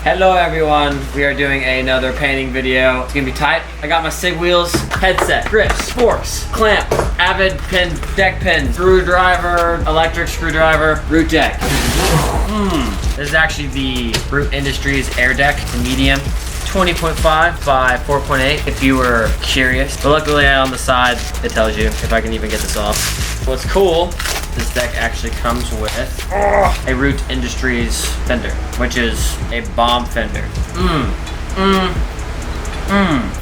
Hello everyone, we are doing another painting video. It's gonna be tight. I got my SIG wheels, headset, grips, forks, clamp, Avid pin, deck pin, screwdriver, electric screwdriver, root deck. This is actually the Root Industries air deck, the medium. 20.5 by 4.8 if you were curious. But luckily on the side, it tells you if I can even get this off. What's cool, this deck actually comes with a Root Industries fender, which is a bomb fender.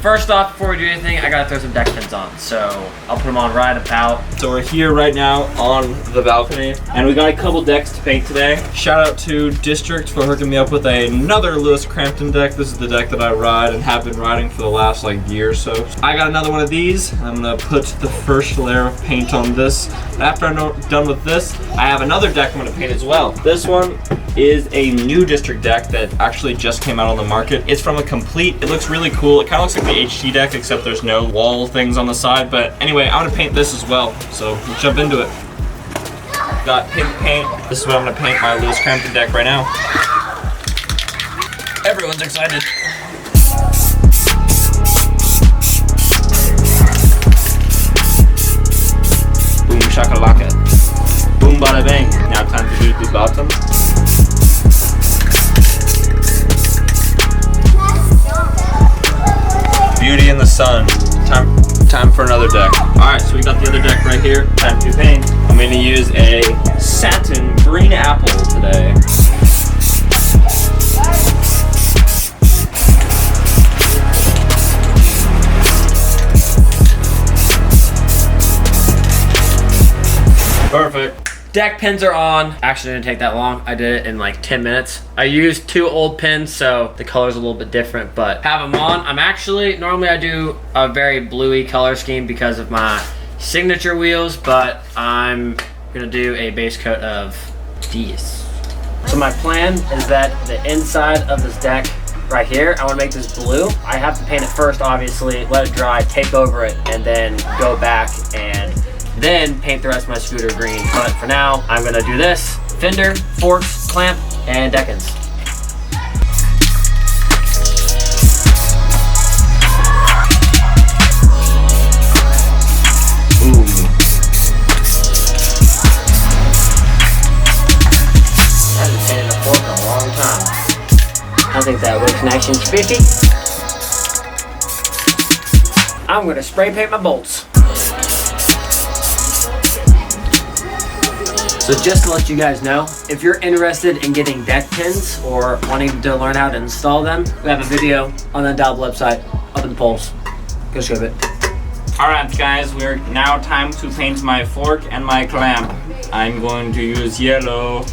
First off, before we do anything, I gotta throw some deck pins on. So I'll put them on right about. So we're here right now on the balcony, and we got a couple decks to paint today. Shout out to District for hooking me up with another Lewis Crampton deck. This is the deck that I ride and have been riding for the last year or so. I got another one of these. I'm gonna put the first layer of paint on this. After I'm done with this, I have another deck I'm gonna paint as well. This one is a new District deck that actually just came out on the market. It's from a Complete. It looks really cool. It kind of looks like the HT deck, except there's no wall things on the side. But anyway, I'm gonna paint this as well. So let's jump into it. Got pink paint. This is what I'm gonna paint my Lewis Crampton deck right now. Everyone's excited. Boom shakalaka. Boom bada bang. Now time to do the bottom. Beauty in the sun. Time for another deck. Alright, so we got the other deck right here. Time to paint. I'm going to use a satin green apple today. Perfect. Deck pins are on. Actually, didn't take that long. I did it in 10 minutes. I used 2 old pins, so the color's a little bit different, but have them on. Normally I do a very bluey color scheme because of my signature wheels, but I'm gonna do a base coat of these. So my plan is that the inside of this deck right here, I wanna make this blue. I have to paint it first, obviously, let it dry, take over it, and then go back and then paint the rest of my scooter green. But for now, I'm gonna do this. Fender, forks, clamp, and deckins. Ooh. I haven't painted a fork in a long time. I think that wood connection's 50. I'm gonna spray paint my bolts. So just to let you guys know, if you're interested in getting deck pins or wanting to learn how to install them, we have a video on the Undialed website up in the polls. Go skip it. Alright guys, we're now time to paint my fork and my clamp. I'm going to use yellow.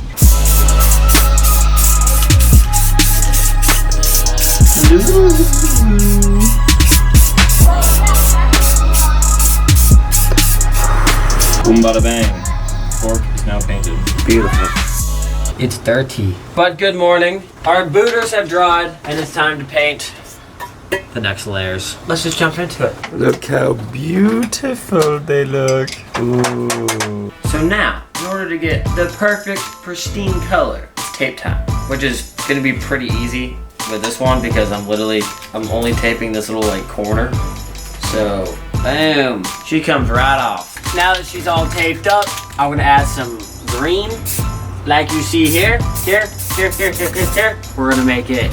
Boom bada bang. Fork is now painted. Beautiful. It's dirty. But good morning. Our booters have dried and it's time to paint the next layers. Let's just jump into it. Look how beautiful they look. Ooh. So now, in order to get the perfect pristine color, it's tape time, which is gonna be pretty easy with this one because I'm only taping this little corner. So, boom, she comes right off. Now that she's all taped up, I'm gonna add some green, like you see here. Here. We're gonna make it.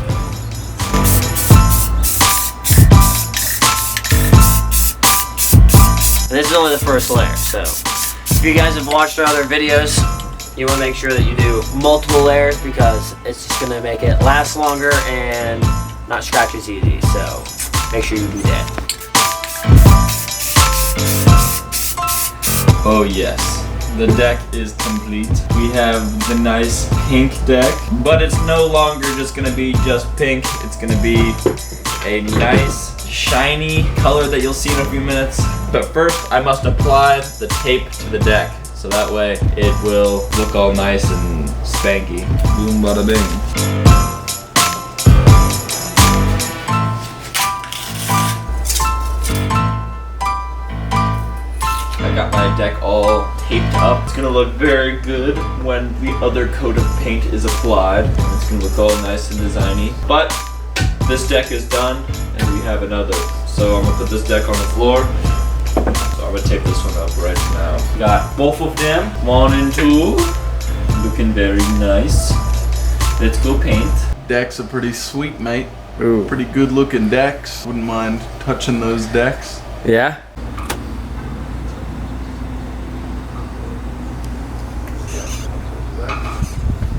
And this is only the first layer, so if you guys have watched our other videos, you wanna make sure that you do multiple layers because it's just gonna make it last longer and not scratch as easy, so make sure you do that. Oh yes, the deck is complete. We have the nice pink deck, but it's no longer just gonna be just pink. It's gonna be a nice shiny color that you'll see in a few minutes. But first, I must apply the tape to the deck, so that way it will look all nice and spanky. Boom bada bing. I got my deck all taped up. It's gonna look very good when the other coat of paint is applied. It's gonna look all nice and designy. But this deck is done and we have another. So I'm gonna put this deck on the floor. So I'm gonna take this one up right now. Got both of them, 1 and 2. Looking very nice. Let's go paint. Decks are pretty sweet, mate. Ooh. Pretty good looking decks. Wouldn't mind touching those decks. Yeah?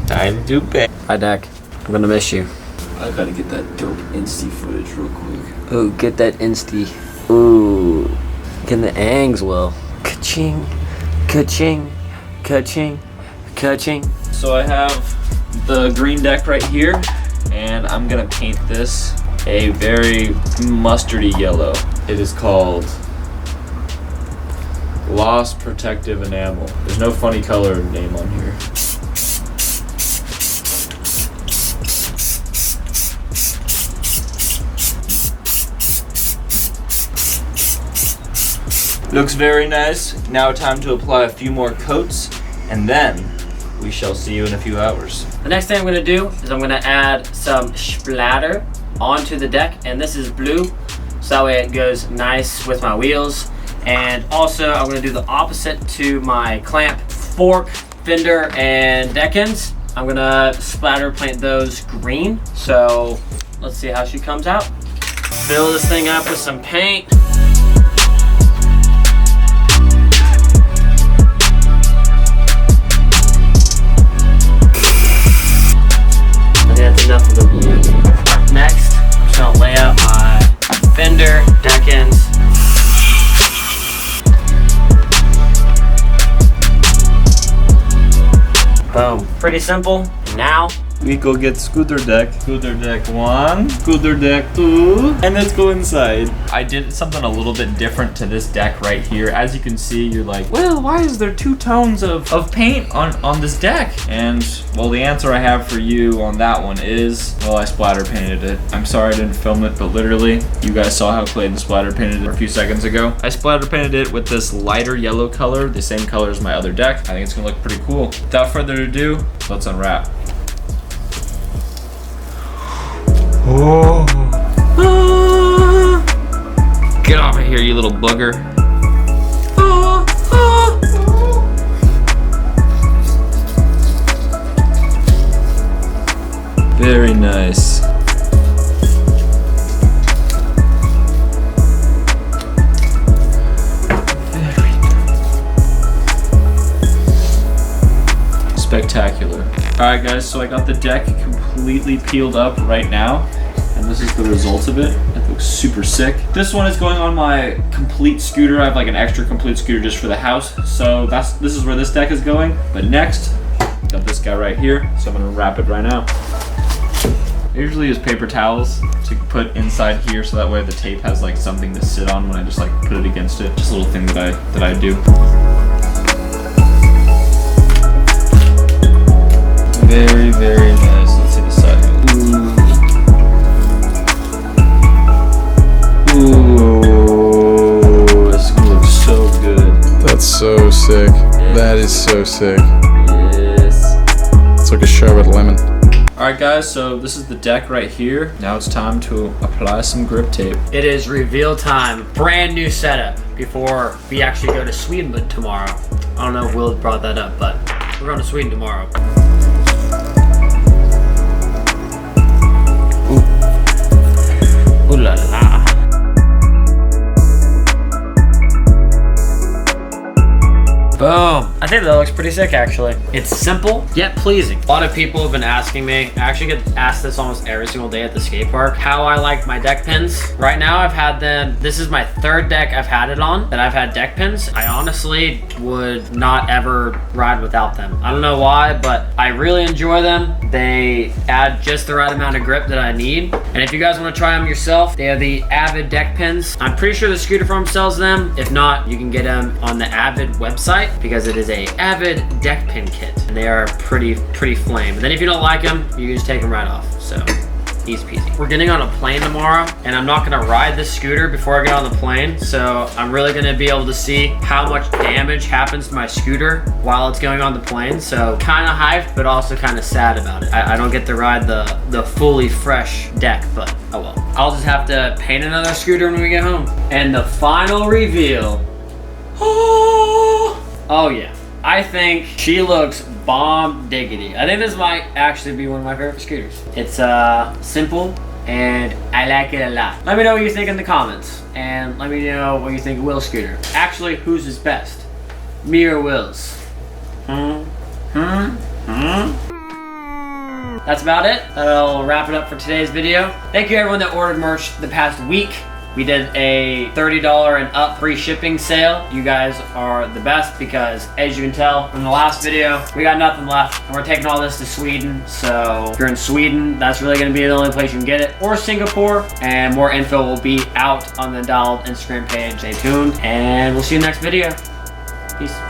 Time to paint. Hi, Dak. I'm gonna miss you. I gotta get that dope Insta footage real quick. Ooh, get that insty. Ooh, get the angs, Will. Ka-ching, ka-ching, ka-ching, ka-ching. So I have the green deck right here, and I'm gonna paint this a very mustardy yellow. It is called Gloss Protective Enamel. There's no funny color name on here. Looks very nice. Now time to apply a few more coats, and then we shall see you in a few hours. The next thing I'm gonna do is I'm gonna add some splatter onto the deck, and this is blue, so that way it goes nice with my wheels. And also I'm gonna do the opposite to my clamp, fork, fender, and deck ends. I'm gonna splatter paint those green, so let's see how she comes out. Fill this thing up with some paint. That's enough of the blue. Next, I'm just gonna lay out my fender, deck ends. Boom. Pretty simple. And now, We go get scooter deck 1, scooter deck 2, and let's go inside. I did something a little bit different to this deck right here. As you can see, you're like, well, why is there 2 tones of paint on this deck? And well, the answer I have for you on that one is, well, I splatter painted it. I'm sorry I didn't film it, but literally, you guys saw how Clayton splatter painted it a few seconds ago. I splatter painted it with this lighter yellow color, the same color as my other deck. I think it's gonna look pretty cool. Without further ado, let's unwrap. Oh. Get off of here, you little booger. Very nice. Very nice. Spectacular. Alright guys, so I got the deck completely peeled up right now, and this is the result of it. It looks super sick. This one is going on my complete scooter. I have like an extra complete scooter just for the house, so this is where this deck is going. But next, got this guy right here, so I'm gonna wrap it right now. I usually use paper towels to put inside here, so that way the tape has like something to sit on when I just like put it against it. Just a little thing that I do. Very, very nice. Let's see the side. Ooh, this looks so good. That's so sick. Yeah. That is so sick. Yes. It's like a sherbet lemon. Alright guys, so this is the deck right here. Now it's time to apply some grip tape. it is reveal time. Brand new setup before we actually go to Sweden tomorrow. I don't know if Will brought that up, but we're going to Sweden tomorrow. Ooh la la. Boom. I think that looks pretty sick actually. It's simple yet pleasing. A lot of people have been asking me, I actually get asked this almost every single day at the skate park, how I like my deck pins. Right now I've had them, this is my 3rd deck I've had it on that I've had deck pins. I honestly would not ever ride without them. I don't know why, but I really enjoy them. They add just the right amount of grip that I need. And if you guys want to try them yourself, they are the Avid deck pins. I'm pretty sure the Scooter Farm sells them. If not, you can get them on the Avid website because it is a Avid deck pin kit and they are pretty flame. And then if you don't like them, you can just take them right off. So Easy peasy. We're getting on a plane tomorrow, and I'm not gonna ride this scooter before I get on the plane, so I'm really gonna be able to see how much damage happens to my scooter while it's going on the plane. So kind of hyped, but also kind of sad about it. I don't get to ride the fully fresh deck, but oh well. I'll just have to paint another scooter when we get home. And the final reveal. Oh yeah. I think she looks bomb diggity. I think this might actually be one of my favorite scooters. It's simple and I like it a lot. Let me know what you think in the comments, and let me know what you think of Will's scooter. Actually, whose is best? Me or Will's? That's about it. That'll wrap it up for today's video. Thank you everyone that ordered merch the past week. We did a $30 and up free shipping sale. You guys are the best because, as you can tell from the last video, we got nothing left. And we're taking all this to Sweden. So if you're in Sweden, that's really gonna be the only place you can get it. Or Singapore. And more info will be out on the Undialed Instagram page. Stay tuned, and we'll see you next video. Peace.